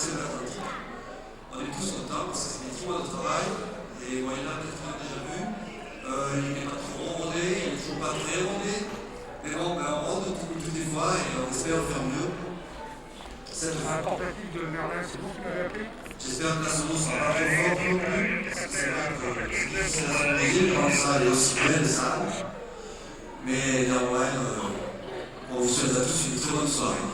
traverser l'Atlantique. On est tous contents parce que c'est des 10 mois de travail. Et bon, il y en a peut-être qu'on a déjà vu. Il n'est pas trop rodé, il n'est toujours pas très rodé. Mais bon, ben, on rôde toutes les fois et on espère faire mieux. Un tentative de Merlin, c'est vous qui m'avez appelé? J'espère que la solo sera pas trop forte non plus. Parce que c'est vrai que c'est difficile à s'imaginer quand ça est aussi plein de salles. Mais néanmoins, on vous souhaite à tous une très bonne soirée.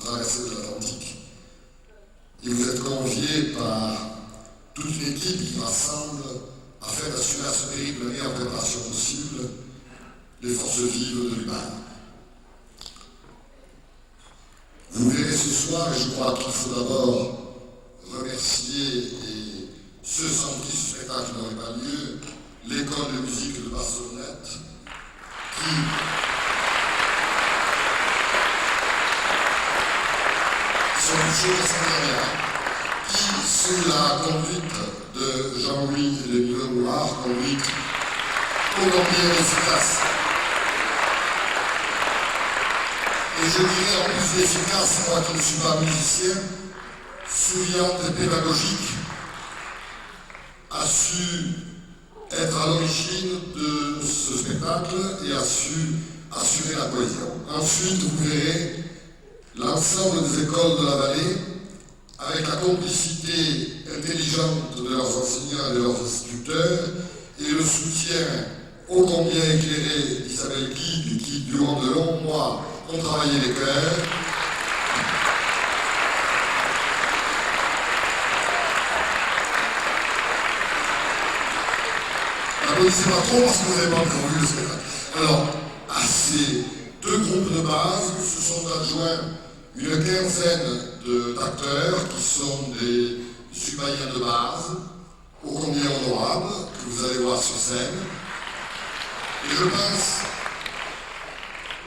Traversée de l'Atlantique. Et vous êtes conviés par toute une équipe qui rassemble afin d'assurer à ce périple la meilleure préparation possible les forces vives de l'humain. Vous verrez ce soir, et je crois qu'il faut d'abord remercier ceux sans qui ce spectacle n'aurait pas lieu, l'école de musique de Barcelonnette, qui qui, sous la conduite de Jean-Louis et de Milo Moulard, conduite ô combien efficace. Et je dirais en plus d'efficace, moi qui ne suis pas musicien, souriante et pédagogique, a su être à l'origine de ce spectacle et a su assurer la cohésion. Ensuite, vous verrez l'ensemble des écoles de la vallée, avec la complicité intelligente de leurs enseignants et de leurs instructeurs, et le soutien ô combien éclairé d'Isabelle Guide, qui, durant de longs mois, ont travaillé les chœurs. N'applaudissez pas trop parce que vous n'avez pas encore vu le spectacle. Alors, à ces deux groupes de base se sont adjoints une quinzaine d'acteurs qui sont des suppléants de base, ô combien honorables, que vous allez voir sur scène. Et je pense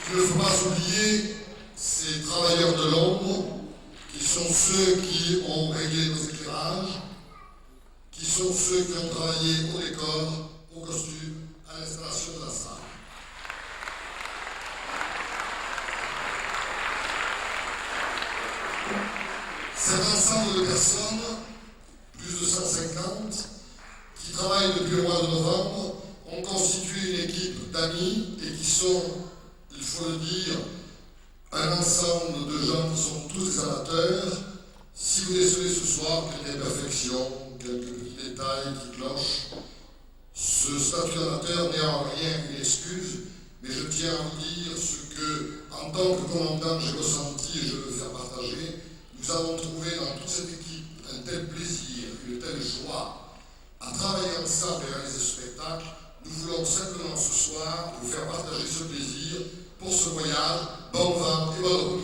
qu'il ne faut pas oublier ces travailleurs de l'ombre, qui sont ceux qui ont réglé nos éclairages, qui sont ceux qui ont travaillé au décor, au costume, à l'installation de la salle. Cet ensemble de personnes, plus de 150, qui travaillent depuis le mois de novembre, ont constitué une équipe d'amis et qui sont, il faut le dire, un ensemble de gens qui sont tous des amateurs. Si vous décelez ce soir quelques imperfections, quelques petits détails qui clochent, ce statut d'amateur n'est en rien une excuse, mais je tiens à vous dire ce que, en tant que commandant, j'ai ressenti et je veux faire partager. Nous avons trouvé dans toute cette équipe un tel plaisir, une telle joie à travailler ensemble et réaliser ce spectacle. Nous voulons simplement ce soir vous faire partager ce plaisir pour ce voyage. Bon vent et bonne route.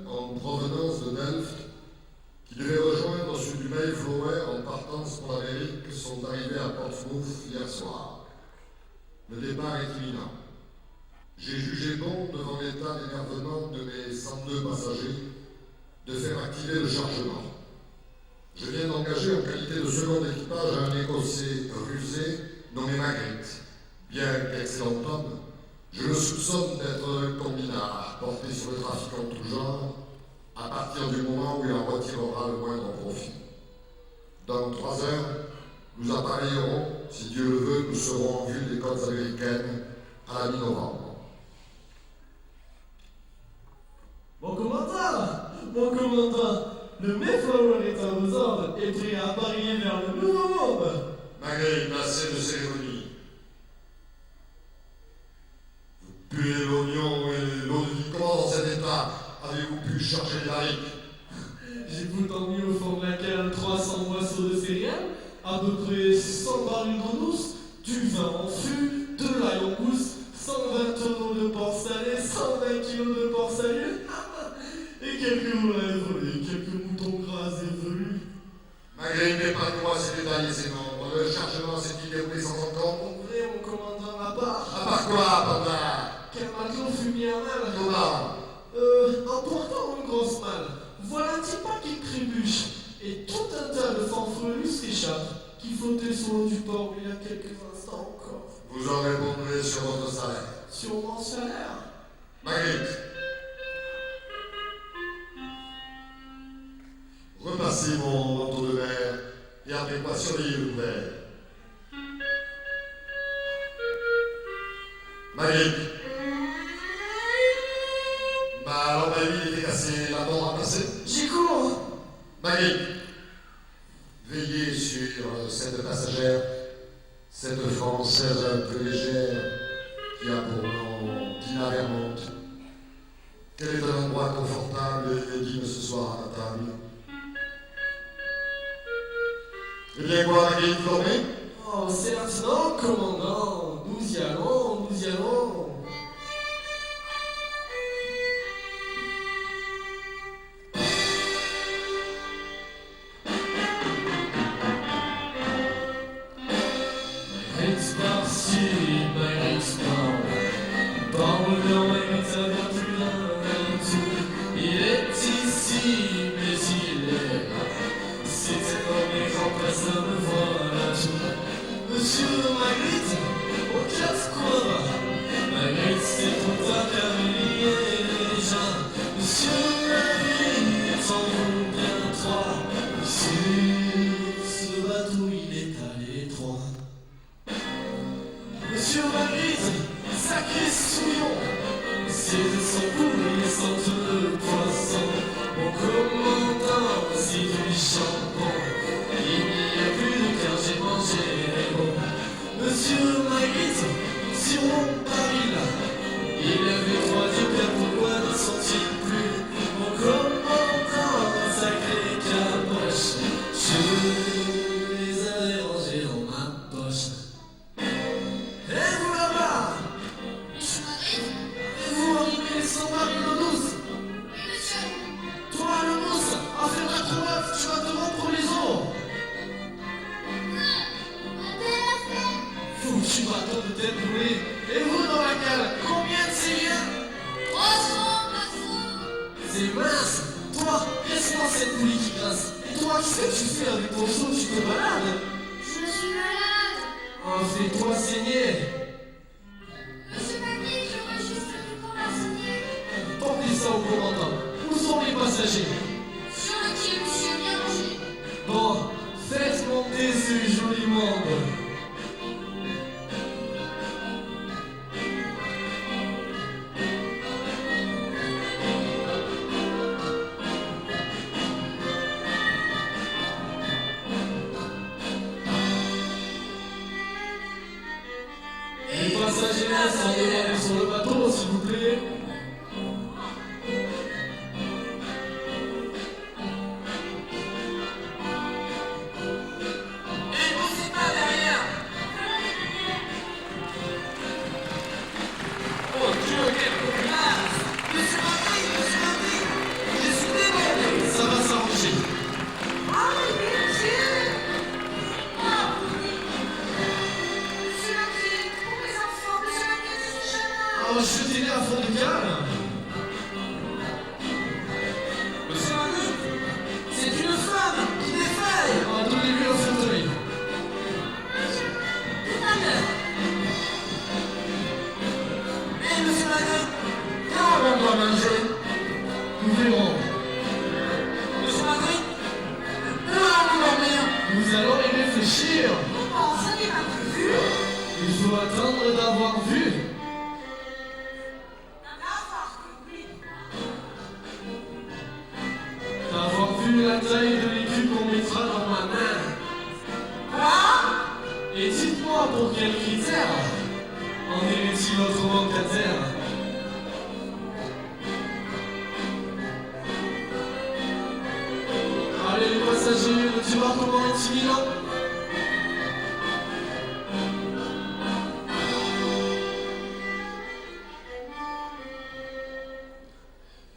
En provenance de Delft, qui devait rejoindre ceux du Mayflower en partance pour l'Amérique, sont arrivés à Portsmouth hier soir. Le départ est imminent. J'ai jugé bon, devant l'état d'énervement de mes 102 passagers, de faire activer le chargement. Je viens d'engager en qualité de second équipage un Écossais rusé nommé Magritte. Bien qu'excellent homme, je le soupçonne d'être un combinard porté sur le trafic en tout genre, à partir du moment où il en retirera le moindre profit. Dans 3 heures, nous appareillerons, si Dieu le veut, nous serons en vue des côtes américaines à la mi-novembre. Bon, Mon commandant, le Mayflower est à vos ordres et prêt à parier vers le nouveau monde. Maghrib, assez de cérémonie. Vous puez l'oignon et l'eau de vie. Comment dans cet état avez-vous pu charger les barriques? J'ai pourtant mis au fond de la cale 300 moisseaux de céréales, à peu près 100 barils d'eau douce, du vin en fût, de l'ail en mousse, 120 tonneaux de porc salé, 120 kilos de porc salé, et quelques volailles volées, quelques moutons gras et velus. Maghrib, épargne-moi ces détails et ces membres. Le chargement s'est-il déroulé sans encombre? En vrai, mon commandant, à part. À part quoi, Panda? Qu'un matelot fut mis à mal. Comment? En portant une grosse malle. Voilà un petit pas qui trébuche, et tout un tas de fanfreluches s'échappent, qui flottaient sur l'eau du port il y a quelques instants encore. Vous en répondrez sur votre salaire. Sur mon salaire. Maghrib. Repassez mon manteau de verre et appelez-moi surveiller le couvert. Maghrib. Bah alors ma vie était cassée, la bande remplacée. J'y cours. Maghrib. Veillez sur cette passagère, cette Française un peu légère, qui a pour nom Tina Vermont. Quel est un endroit confortable et digne ce soir à la table? Eh bien quoi, Maghrib, vous dormez? Oh, certes, non, commandant. Nous y allons, nous y allons. Il est ici, mais il est là. C'est un homme et grand personne me voilà tout. Monsieur Magritte, au casse-quoi? Magritte, c'est tout à terminer déjà. Monsieur Magritte, en vaut bien trois. Sur ce bateau, il est à l'étroit. Monsieur Magritte, sacré souillon, c'est de son cou et sente le poisson. Mon commandant, c'est du chambon. Il n'y a plus de cœur, j'ai mangé les bons. Monsieur Magritte, sur mon baril, il y avait 3 yeux, pourquoi ne sont-ils plus? Mon commandant, sacré caboche, je les avais rangés dans ma poche. Et vous là-bas, vous arrivez sans baril d'eau douce. Toi le mousse, à faire l'acrobate, tu vas te rompre les os. Foutu bateau de tête brûlée. Et vous dans la cale, combien de Syriens? 300 maçons. C'est mince. Toi, reste dans cette poulie qui grince. Et toi, qu'est-ce que tu fais avec ton seau? Tu te balades? Je suis malade. Oh, fais-toi saigner. Monsieur Magritte, j'aurais juste pu pour la signer. Portez ça au commandant. Où sont les passagers? Sur le quai, monsieur, bien rangé. Bon, faites monter ce joli monde. Les passagers descendez sur le bateau, s'il vous plaît. Et vous, c'est pas derrière. Oh Dieu, quelle place! Monsieur Magritte, je suis débordé. Ça va s'arranger. Monsieur Magritte, pour mes enfants, monsieur Magritte, je suis chemin. Oh, jetez-les à fond de cale. Monsieur Magritte, c'est une femme qui défaille. Oh, donnez-lui un fauteuil. Tout à l'heure. Et monsieur Magritte, quand on doit manger? Nous verrons. Monsieur Magritte, où allons-nous dormir? Nous allons y réfléchir. Comment ça n'est pas prévu? Il faut attendre d'avoir vu. Et dites-moi pour quels critères en est-il votre locataire? Allez les passagers, le débarquement est imminent.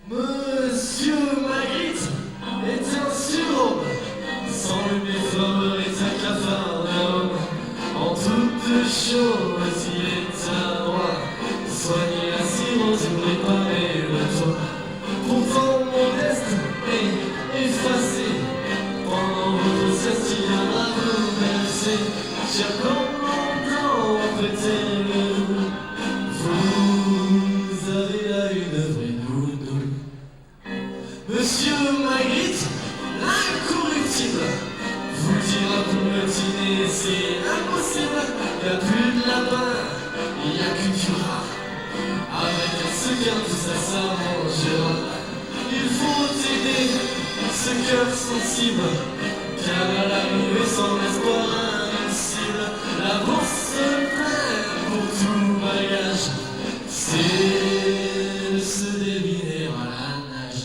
Monsieur Magritte est un surhomme, sans le méthode est un cafard d'homme. En toutes choses il est un roi, soigner la cirrhose, réparer le toit. Pourtant modeste et effacé, pendant votre sieste il viendra vous verser. Cher commandant, prêtez le nous, vous avez là une vraie nounou. Monsieur Magritte, l'incorruptible, vous dira pour le dîner c'est impossible. Y a plus de lapin, y a que du rat. Avec un secret tout ça s'arrangera. Il faut aider ce cœur sensible, car à l'arrivée sans espoir invincible, la bourse pleine pour tout bagage, c'est se deviner à la nage.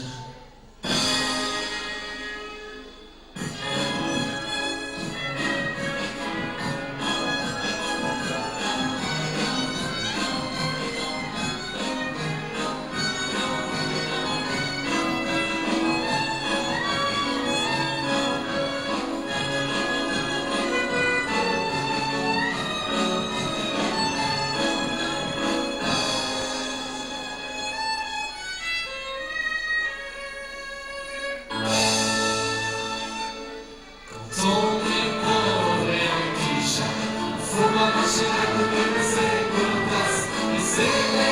Quand on est pauvre et en quiche, faut pas marcher la commune, c'est qu'on passe, et c'est